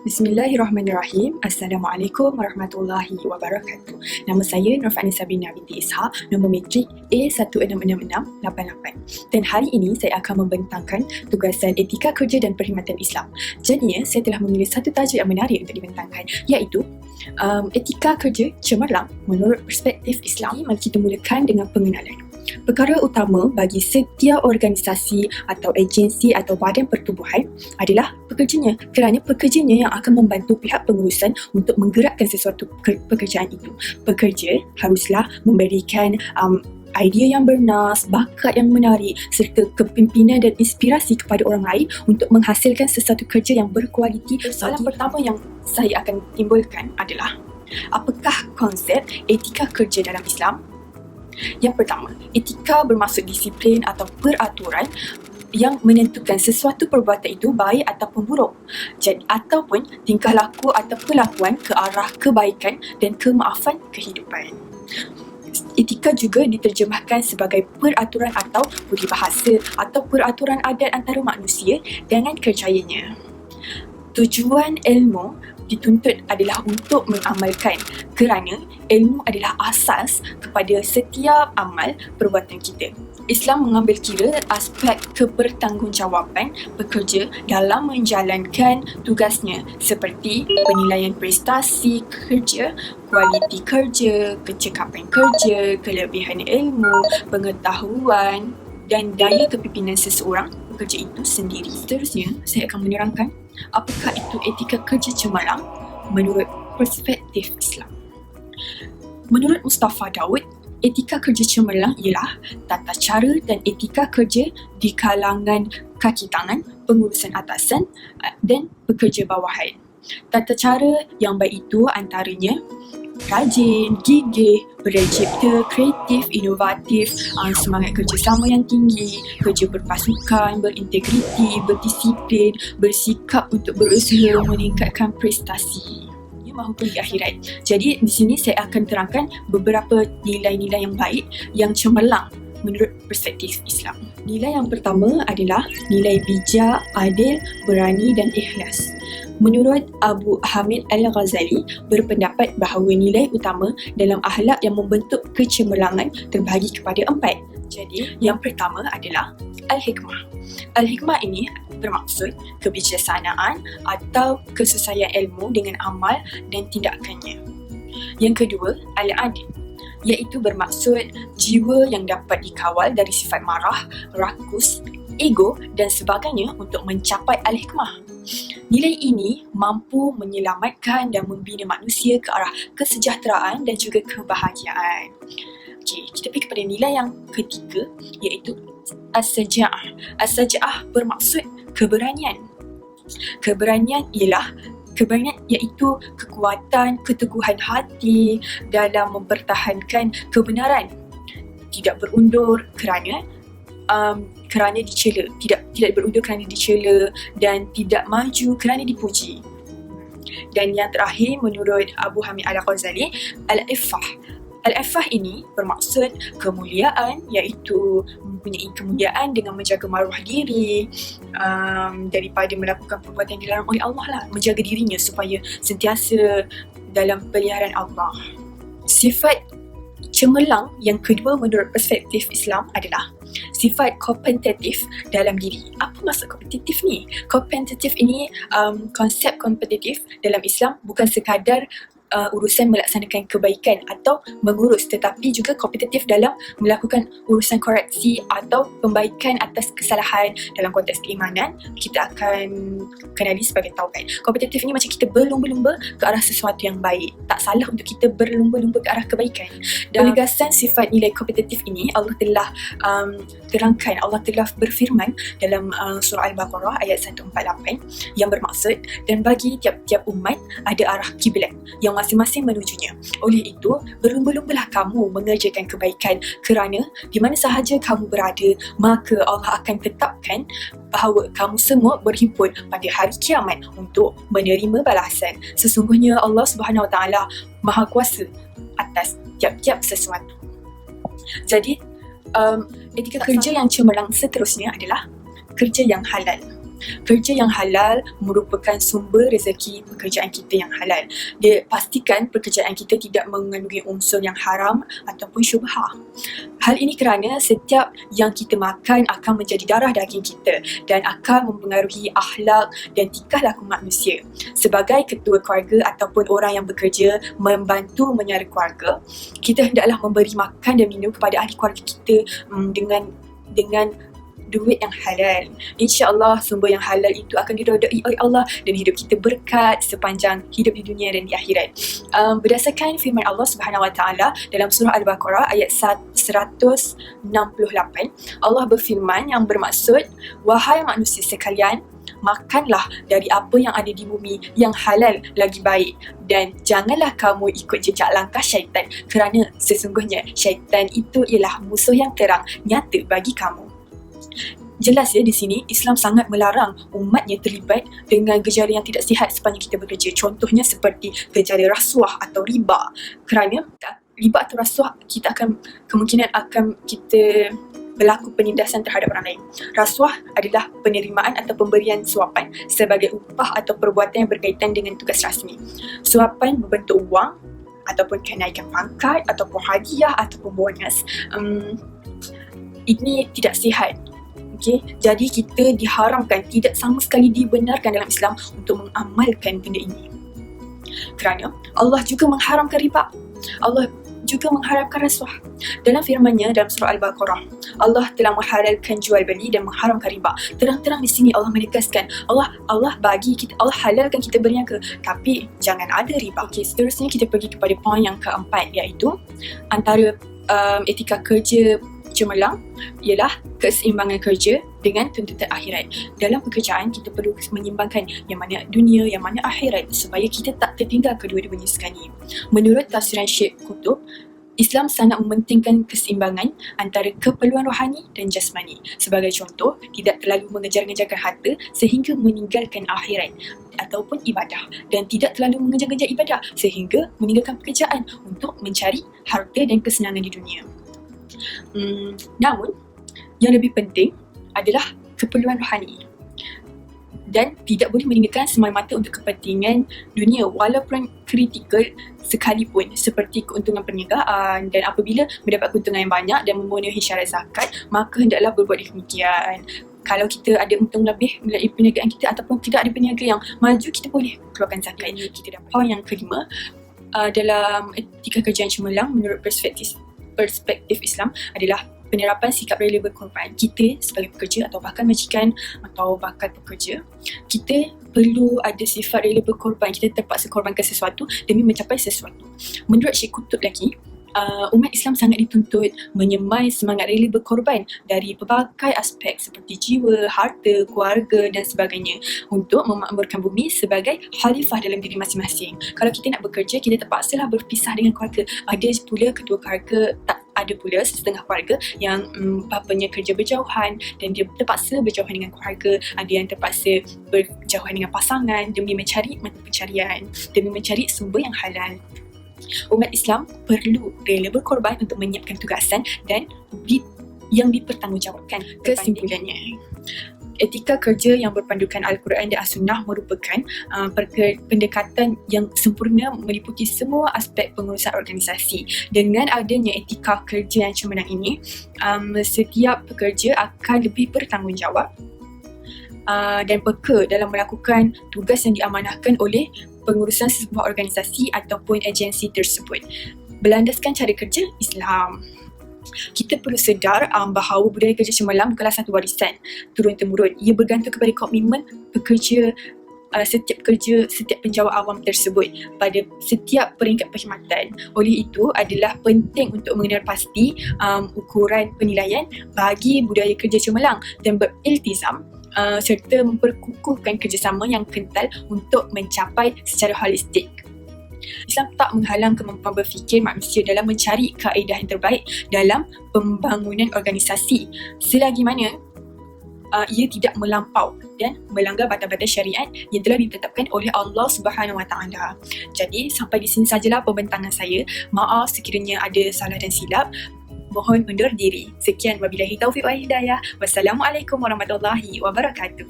Bismillahirrahmanirrahim. Assalamualaikum warahmatullahi wabarakatuh. Nama saya Nurfani Sabina binti Ishak, nombor matrik A166688. Dan hari ini saya akan membentangkan tugasan etika kerja dan perkhidmatan Islam. Jadinya saya telah memilih satu tajuk yang menarik untuk dibentangkan, iaitu etika kerja cemerlang menurut perspektif Islam. Mari kita mulakan dengan pengenalan. Perkara utama bagi setiap organisasi atau agensi atau badan pertubuhan adalah pekerjanya, kerana pekerjanya yang akan membantu pihak pengurusan untuk menggerakkan sesuatu pekerjaan itu. Pekerja haruslah memberikan idea yang bernas, bakat yang menarik serta kepimpinan dan inspirasi kepada orang lain untuk menghasilkan sesuatu kerja yang berkualiti. Soalan pertama yang saya akan timbulkan adalah, apakah konsep etika kerja dalam Islam? Yang pertama, etika bermaksud disiplin atau peraturan yang menentukan sesuatu perbuatan itu baik ataupun buruk, ataupun tingkah laku atau perlakuan ke arah kebaikan dan kemaafan kehidupan. Etika juga diterjemahkan sebagai peraturan atau budi bahasa atau peraturan adat antara manusia dengan kerjayanya. Tujuan ilmu dituntut adalah untuk mengamalkan, kerana ilmu adalah asas kepada setiap amal perbuatan kita. Islam mengambil kira aspek kebertanggungjawaban pekerja dalam menjalankan tugasnya seperti penilaian prestasi kerja, kualiti kerja, kecekapan kerja, kelebihan ilmu, pengetahuan dan daya kepimpinan seseorang pekerja itu sendiri. Seterusnya, saya akan menerangkan apakah itu etika kerja cemerlang menurut perspektif Islam. Menurut Mustafa Daud, etika kerja cemerlang ialah tata cara dan etika kerja di kalangan kaki tangan, pengurusan atasan dan pekerja bawahan. Tata cara yang baik itu antaranya rajin, gigih, bercipta, kreatif, inovatif, semangat kerjasama yang tinggi, kerja berpasukan, berintegriti, berdisiplin, bersikap untuk berusaha meningkatkan prestasi. Ia mahu di akhirat. Jadi di sini saya akan terangkan beberapa nilai-nilai yang baik yang cemerlang menurut perspektif Islam. Nilai yang pertama adalah nilai bijak, adil, berani dan ikhlas. Menurut Abu Hamid Al-Ghazali berpendapat bahawa nilai utama dalam akhlak yang membentuk kecemerlangan terbahagi kepada 4. Jadi, yang pertama adalah Al-Hikmah. Al-Hikmah ini bermaksud kebijaksanaan atau kesesuaian ilmu dengan amal dan tindakannya. Yang kedua, Al-Adil, iaitu bermaksud jiwa yang dapat dikawal dari sifat marah, rakus, ego dan sebagainya untuk mencapai Al-Hikmah. Nilai ini mampu menyelamatkan dan membina manusia ke arah kesejahteraan dan juga kebahagiaan. Okey, kita pergi kepada nilai yang ketiga, iaitu As-Saja'ah. As-Saja'ah bermaksud keberanian. Keberanian iaitu kekuatan, keteguhan hati dalam mempertahankan kebenaran, tidak berundur kerana dicela, tidak berundur kerana dicela dan tidak maju kerana dipuji. Dan yang terakhir menurut Abu Hamid Al-Ghazali, Al-Iffah. Al-Iffah ini bermaksud kemuliaan, iaitu mempunyai kemuliaan dengan menjaga maruah diri daripada melakukan perbuatan yang dilarang oleh Allah lah, menjaga dirinya supaya sentiasa dalam peliharaan Allah. Sifat cemerlang yang kedua menurut perspektif Islam adalah sifat kompetitif dalam diri. Apa maksud kompetitif ni? Kompetitif ini, konsep kompetitif dalam Islam bukan sekadar urusan melaksanakan kebaikan atau mengurus, tetapi juga kompetitif dalam melakukan urusan koreksi atau pembaikan atas kesalahan. Dalam konteks keimanan, kita akan kenali sebagai taubat. Kompetitif ini macam kita berlumba-lumba ke arah sesuatu yang baik. Tak salah untuk kita berlumba-lumba ke arah kebaikan. Dan penegasan sifat nilai kompetitif ini Allah telah terangkan, Allah telah berfirman dalam surah Al-Baqarah ayat 148 yang bermaksud, dan bagi tiap-tiap umat ada arah kiblat yang masing-masing menujunya. Oleh itu, berlumba-lumbalah kamu mengerjakan kebaikan, kerana di mana sahaja kamu berada, maka Allah akan tetapkan bahawa kamu semua berhimpun pada hari kiamat untuk menerima balasan. Sesungguhnya Allah Subhanahu Wa Taala Maha Kuasa atas tiap-tiap sesuatu. Jadi, etika kerja yang cemerlang seterusnya adalah kerja yang halal. Kerja yang halal merupakan sumber rezeki pekerjaan kita yang halal. Dia pastikan pekerjaan kita tidak mengandungi unsur yang haram ataupun syubhah. Hal ini kerana setiap yang kita makan akan menjadi darah daging kita dan akan mempengaruhi akhlak dan tingkah laku manusia. Sebagai ketua keluarga ataupun orang yang bekerja membantu menyara keluarga, kita hendaklah memberi makan dan minum kepada ahli keluarga kita dengan duit yang halal. InsyaAllah sumber yang halal itu akan diredai oleh Allah dan hidup kita berkat sepanjang hidup di dunia dan di akhirat. Berdasarkan firman Allah Subhanahu Wa Taala dalam surah Al-Baqarah ayat 168, Allah berfirman yang bermaksud, wahai manusia sekalian, makanlah dari apa yang ada di bumi yang halal lagi baik, dan janganlah kamu ikut jejak langkah syaitan, kerana sesungguhnya syaitan itu ialah musuh yang terang nyata bagi kamu. Jelas ya, di sini Islam sangat melarang umatnya terlibat dengan gejala yang tidak sihat sepanjang kita bekerja. Contohnya seperti gejala rasuah atau riba. Kerana riba atau rasuah kemungkinan akan kita berlaku penindasan terhadap orang lain. Rasuah adalah penerimaan atau pemberian suapan sebagai upah atau perbuatan yang berkaitan dengan tugas rasmi. Suapan berbentuk wang ataupun kenaikan pangkat ataupun hadiah ataupun bonus. Ini tidak sihat. Okay? Jadi kita diharamkan, tidak sama sekali dibenarkan dalam Islam untuk mengamalkan benda ini. Kerana Allah juga mengharamkan riba. Allah juga mengharamkan rasuah. Dalam firman-Nya dalam surah Al-Baqarah, Allah telah menghalalkan jual beli dan mengharamkan riba. Terang-terang di sini Allah menegaskan, Allah bagi kita, Allah halalkan kita berniaga, tapi jangan ada riba. Okey, seterusnya kita pergi kepada poin yang keempat, iaitu antara etika kerja cemerlang ialah keseimbangan kerja dengan tuntutan akhirat. Dalam pekerjaan kita perlu menyeimbangkan yang mana dunia, yang mana akhirat, supaya kita tak tertinggal kedua-duanya sekali. Menurut tafsiran Syekh Qutb, Islam sangat mementingkan keseimbangan antara keperluan rohani dan jasmani. Sebagai contoh, tidak terlalu mengejar-ngejarkan harta sehingga meninggalkan akhirat ataupun ibadah, dan tidak terlalu mengejar-ngejar ibadah sehingga meninggalkan pekerjaan untuk mencari harta dan kesenangan di dunia. Namun, yang lebih penting adalah keperluan rohani dan tidak boleh meninggalkan semata-mata untuk kepentingan dunia walaupun kritikal sekalipun, seperti keuntungan perniagaan. Dan apabila mendapat keuntungan yang banyak dan memenuhi syarat zakat, maka hendaklah berbuat demikian. Kalau kita ada untung lebih melalui perniagaan kita ataupun tidak ada peniaga yang maju, kita boleh keluarkan zakat. Kita dapat poin yang kelima, dalam etika kerja yang cemerlang menurut perspektif Islam adalah penerapan sikap rela berkorban. Kita sebagai pekerja atau bahkan majikan atau bakal pekerja, kita perlu ada sifat rela berkorban. Kita terpaksa korbankan sesuatu demi mencapai sesuatu. Menurut Syekh Qutb lagi, umat Islam sangat dituntut menyemai semangat rela berkorban dari pelbagai aspek seperti jiwa, harta, keluarga dan sebagainya untuk memakmurkan bumi sebagai khalifah dalam diri masing-masing. Kalau kita nak bekerja, kita terpaksalah berpisah dengan keluarga. Ada pula kedua keluarga, tak ada pula setengah keluarga yang bapanya kerja berjauhan dan dia terpaksa berjauhan dengan keluarga. Ada yang terpaksa berjauhan dengan pasangan demi mencari mata pencarian, demi mencari sumber yang halal. Umat Islam perlu rela berkorban untuk menyiapkan tugasan dan yang dipertanggungjawabkan. Kesimpulannya, etika kerja yang berpandukan Al-Quran dan As-Sunnah merupakan pendekatan yang sempurna meliputi semua aspek pengurusan organisasi. Dengan adanya etika kerja yang cemerlang ini, setiap pekerja akan lebih bertanggungjawab dan peka dalam melakukan tugas yang diamanahkan oleh pengurusan sebuah organisasi ataupun agensi tersebut. Berlandaskan cara kerja Islam, kita perlu sedar bahawa budaya kerja cemerlang bukanlah satu warisan turun-temurun. Ia bergantung kepada komitmen pekerja, setiap penjawat awam tersebut pada setiap peringkat perkhidmatan. Oleh itu, adalah penting untuk mengenal pasti ukuran penilaian bagi budaya kerja cemerlang dan beriltizam serta memperkukuhkan kerjasama yang kental untuk mencapai secara holistik. Islam tak menghalang kemampuan berfikir manusia dalam mencari kaedah yang terbaik dalam pembangunan organisasi, selagi mana ia tidak melampau dan melanggar batas-batas syariat yang telah ditetapkan oleh Allah Subhanahu Wa Taala. Jadi sampai di sini sajalah pembentangan saya. Maaf sekiranya ada salah dan silap. Mohon undur diri. Sekian, wabillahi taufiq wal hidayah. Wassalamualaikum warahmatullahi wabarakatuh.